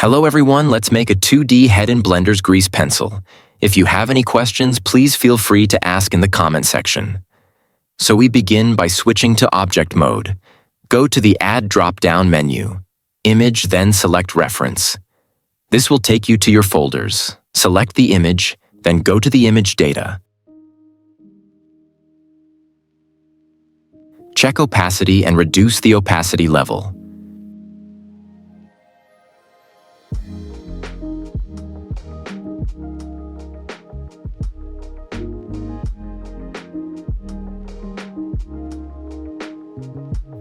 Hello everyone, let's make a 2D head in Blender's grease pencil. If you have any questions, please feel free to ask in the comment section. So we begin by switching to object mode. Go to the Add drop-down menu. Image, then select Reference. This will take you to your folders. Select the image, then go to the image data. Check opacity and reduce the opacity level.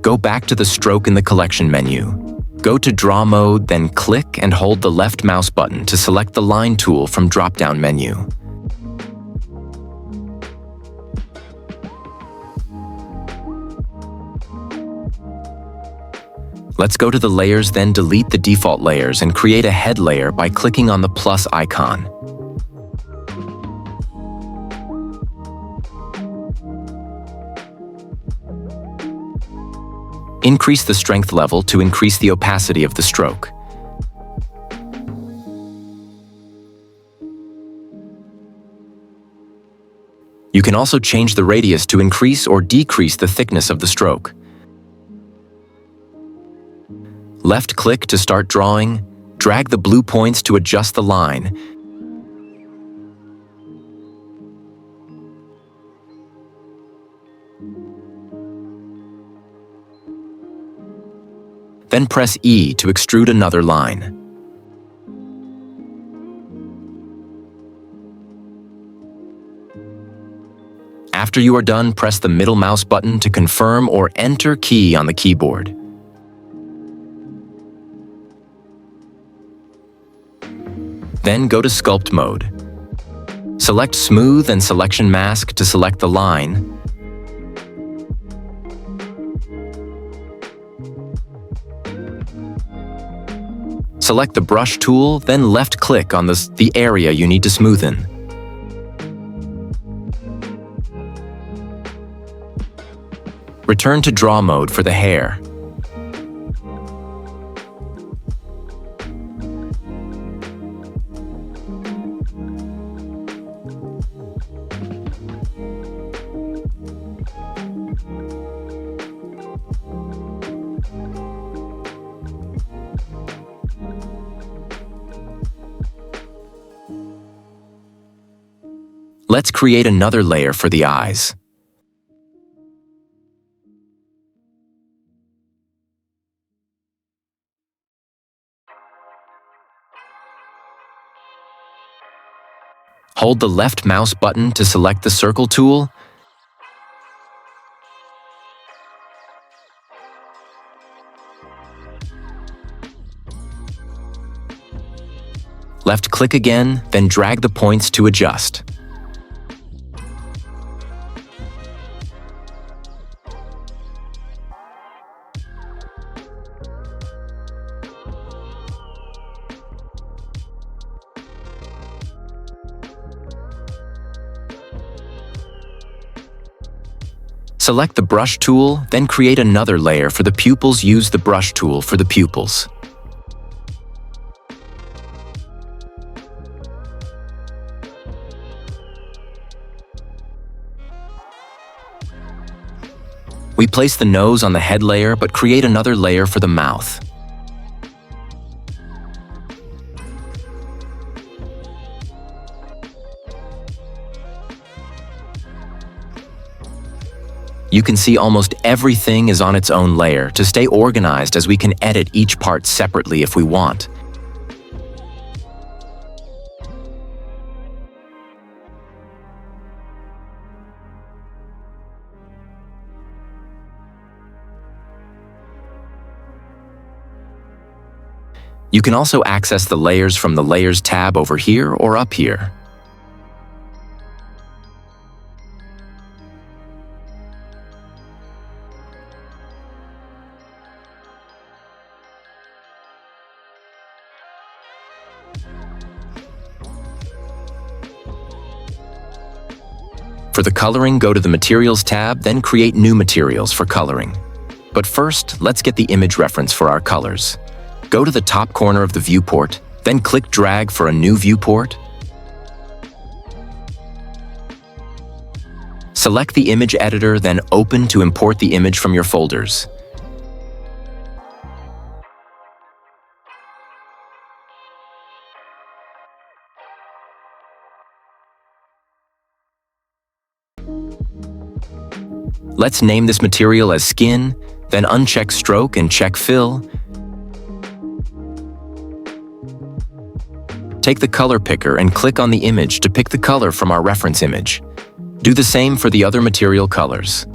Go back to the stroke in the collection menu. Go to Draw Mode, then click and hold the left mouse button to select the Line tool from drop-down menu. Let's go to the layers, then delete the default layers and create a head layer by clicking on the plus icon. Increase the strength level to increase the opacity of the stroke. You can also change the radius to increase or decrease the thickness of the stroke. Left-click to start drawing, drag the blue points to adjust the line. Then press E to extrude another line. After you are done, press the middle mouse button to confirm or Enter key on the keyboard. Then go to Sculpt mode. Select Smooth and Selection Mask to select the line. Select the Brush tool, then left-click on the area you need to smoothen. Return to Draw mode for the hair. Let's create another layer for the eyes. Hold the left mouse button to select the circle tool. Left-click again, then drag the points to adjust. Select the Brush tool, then create another layer for the pupils. Use the Brush tool for the pupils. We place the nose on the head layer, but create another layer for the mouth. You can see almost everything is on its own layer to stay organized, as we can edit each part separately if we want. You can also access the layers from the Layers tab over here or up here. For the coloring, go to the Materials tab, then create new materials for coloring. But first, let's get the image reference for our colors. Go to the top corner of the viewport, then click Drag for a new viewport. Select the image editor, then Open to import the image from your folders. Let's name this material as Skin, then uncheck Stroke and check Fill. Take the color picker and click on the image to pick the color from our reference image. Do the same for the other material colors.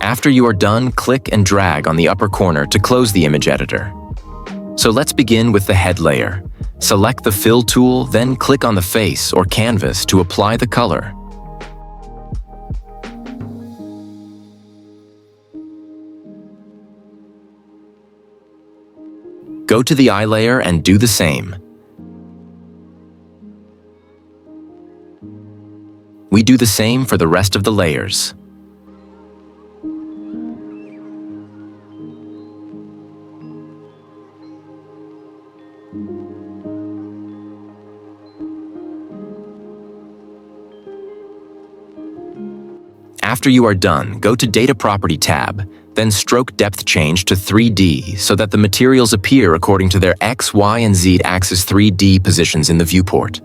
After you are done, click and drag on the upper corner to close the image editor. So let's begin with the head layer. Select the Fill tool, then click on the face or canvas to apply the color. Go to the eye layer and do the same. We do the same for the rest of the layers. After you are done, go to Data Property tab, then Stroke Depth Change to 3D so that the materials appear according to their X, Y, and Z axis 3D positions in the viewport.